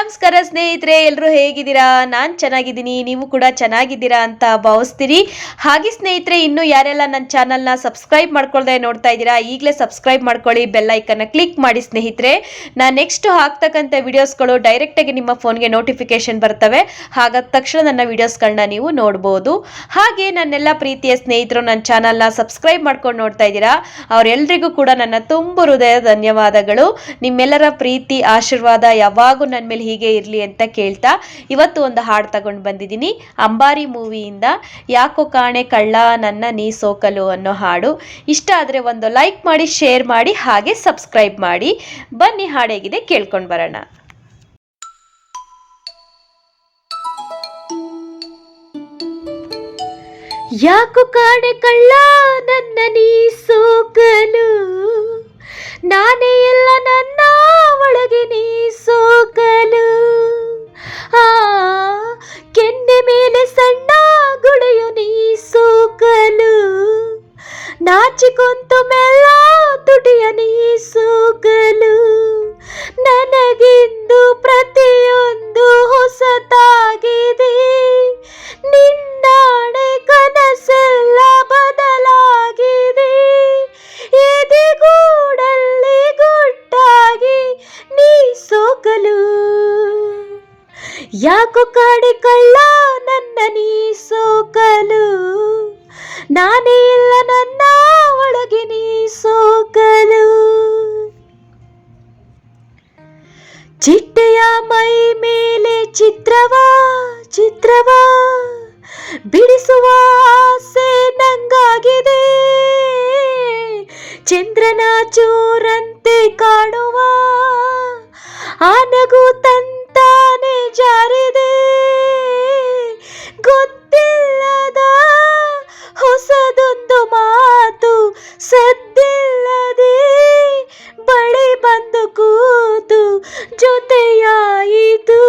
ನಮಸ್ಕಾರ ಸ್ನೇಹಿತರೆ, ಎಲ್ಲರೂ ಹೇಗಿದ್ದೀರಾ? ನಾನು ಚೆನ್ನಾಗಿದ್ದೀನಿ, ನೀವು ಕೂಡ ಚೆನ್ನಾಗಿದ್ದೀರಾ ಅಂತ ಭಾವಿಸ್ತೀನಿ. ಹಾಗೆ ಸ್ನೇಹಿತರೆ, ಇನ್ನೂ ಯಾರೆಲ್ಲ ನನ್ನ ಚಾನಲ್ನ ಸಬ್ಸ್ಕ್ರೈಬ್ ಮಾಡ್ಕೊಳ್ದೆ ನೋಡ್ತಾ ಇದ್ದೀರಾ, ಈಗಲೇ ಸಬ್ಸ್ಕ್ರೈಬ್ ಮಾಡ್ಕೊಳ್ಳಿ, ಬೆಲ್ ಐಕನ್ನ ಕ್ಲಿಕ್ ಮಾಡಿ ಸ್ನೇಹಿತರೆ. ನಾನು ನೆಕ್ಸ್ಟ್ ಹಾಕ್ತಕ್ಕಂಥ ವಿಡಿಯೋಸ್ಗಳು ಡೈರೆಕ್ಟಾಗಿ ನಿಮ್ಮ ಫೋನ್ಗೆ ನೋಟಿಫಿಕೇಶನ್ ಬರ್ತವೆ. ಹಾಗಾದ ತಕ್ಷಣ ನನ್ನ ವಿಡಿಯೋಸ್ಗಳನ್ನ ನೀವು ನೋಡ್ಬೋದು. ಹಾಗೆ ನನ್ನೆಲ್ಲ ಪ್ರೀತಿಯ ಸ್ನೇಹಿತರು ನನ್ನ ಚಾನಲ್ನ ಸಬ್ಸ್ಕ್ರೈಬ್ ಮಾಡ್ಕೊಂಡು ನೋಡ್ತಾ ಇದ್ದೀರಾ, ಅವರೆಲ್ಲರಿಗೂ ಕೂಡ ನನ್ನ ತುಂಬ ಹೃದಯ ಧನ್ಯವಾದಗಳು. ನಿಮ್ಮೆಲ್ಲರ ಪ್ರೀತಿ ಆಶೀರ್ವಾದ ಯಾವಾಗೂ ನನ್ನ ಮೇಲೆ ಹೀಗೆ ಇರಲಿ ಅಂತ ಕೇಳ್ತಾ ಇವತ್ತು ಒಂದು ಹಾಡು ತಗೊಂಡು ಬಂದಿದ್ದೀನಿ. ಅಂಬಾರಿ ಮೂವಿಯಿಂದ ಯಾಕೋ ಕಾಣೆ ಕಳ್ಳ ನನ್ನ ನೀ ಸೋಕಲು ಅನ್ನೋ ಹಾಡು. ಇಷ್ಟ ಆದರೆ ಒಂದು ಲೈಕ್ ಮಾಡಿ, ಶೇರ್ ಮಾಡಿ, ಹಾಗೆ ಸಬ್ಸ್ಕ್ರೈಬ್ ಮಾಡಿ. ಬನ್ನಿ ಹಾಡೇಗಿದೆ ಕೇಳ್ಕೊಂಡು ಬರೋಣ. ಯಾಕೋ ಕಾಣೆ ಕಳ್ಳ ನನ್ನ ನೀ ಸೋಕಲು, ನಾನೇ ಎಲ್ಲ ನನ್ನ ಒಳಗೆ ನೀ ಸೋಕಲು. ಕೆನ್ನೆ ಮೇಲೆ ಸಣ್ಣ ಗುಳೆಯು ನೀ ಸೋಕಲು, ನಾಚಿಕೊಂತು ಮೆಲ್ಲ ತುಟಿಯ ನೀ ಸೋಕಲು. ನನಗಿಂದು ಪ್ರತಿಯೊಂದು ಹೊಸತಾಗಿದೆ, ನಿನ್ನಾಣೆ ಕನಸೆಲ್ಲ ಬದಲಾಗಿದೆ. ಎದೆಗೂಡಲ್ಲಿ ಗುಟ್ಟಾಗಿ ನೀ ಸೋಕಲು, ಯಾಕೋ ಕಾಣೆ ಕಳ್ಳ ನನ್ನ ನೀ ಸೋಕಲು, ನಾನೇ ಇಲ್ಲ ನನ್ನ ಒಳಗೆ ನೀ ಸೋಕಲು. ಚಿಟ್ಟೆಯ ಮೈ ಮೇಲೆ ಚಿತ್ರವಾ ಬಿಡಿಸುವ ಆಸೆ ನಂಗಾಗಿದೆ. ಚಂದ್ರನ ಚೂರಂತೆ ಕಾಣುವ ಆ ನಗು ತಂತಾನೆ ಜಾರಿದೆ. ಗೊತ್ತಿಲ್ಲದ ಹೊಸದೊಂದು ಮಾತು ಸದ್ದಿಲ್ಲದೆ ಬಳಿ ಬಂದು ಕೂತು ಜೊತೆಯಾಯಿತು.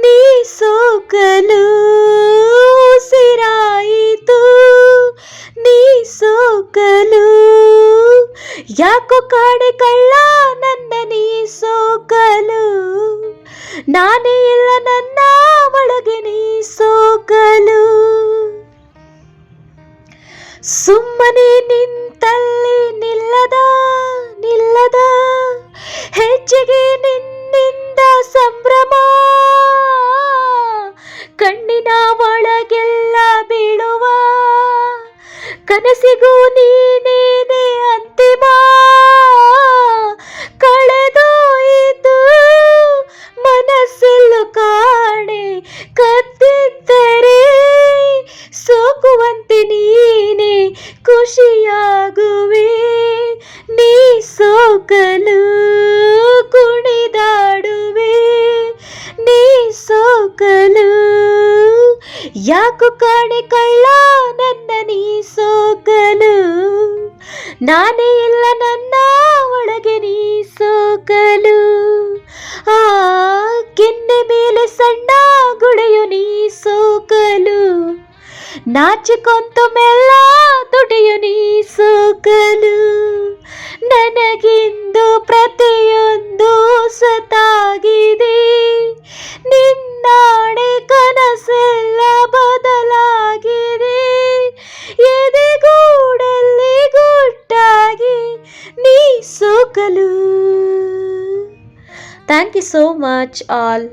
ನೀ ಸೋಕಲು ಉಸಿರಾಯಿತು, ನೀ ಸೋಕಲು. ಯಾಕೋ ಕಾಣೆ ಕಳ್ಳ ನನ್ನ ನೀ ಸೋಕಲು, ನಾನೇ ಎಲ್ಲ ನನ್ನ ಒಳಗೆ ನೀ ಸೋಕಲು. ಸುಮ್ಮನೆ ನಿಂತಲ್ಲಿ ನಿಲ್ಲದ ಹೆಜ್ಜೆಗೆ ನಿನ್ನಿಂದ ಸಂಭ್ರಮ. ಕಣ್ಣಿನ ಒಳಗೆಲ್ಲ ಬೀಳುವ ಕನಸಿಗೂ ನೀನೇನೆ ಅಂತಿಮ. ಕಳೆದೋಯಿತು ಮನಸ್ಸೆಲ್ಲೂ ಕಾಣೆ, ಕದ್ದಿದ್ದರೆ ಸೋಕುವಂತೆ ನೀನೆ ಖುಷಿಯಾಗುವೆ. ನೀ ಸೋಕಲು ಕುಣಿದಾಡುವೆ, ನೀ ಸೋಕಲು. ಯಾಕೋ ಕಾಣೆ ಕಳ್ಳ ನನ್ನ ನೀ ಸೋಕಲು, ನಾನೇ ಇಲ್ಲ ನನ್ನ ಒಳಗೆ ನೀ ಸೋಕಲು. ಕೆನ್ನೆ ಮೇಲೆ ಸಣ್ಣ ಗುಳೆಯು ನೀ ಸೋಕಲು, ನಾಚಿಕೊಂತು ಮೆಲ್ಲ ತುಟಿಯು ನೀ ಸೋಕಲು. ನನಗಿಂದು ಪ್ರತಿಯೊಂದು ಹೊಸತಾಗಿದೆ, ನಿನ್ನಾಣೆ ಕನಸೆಲ್ಲ ಬದಲಾಗಿದೆ. ಎದೆಗೂಡಲ್ಲಿ ಗುಟ್ಟಾಗಿ ನೀ ಸೋಕಲು. Thank you so much all.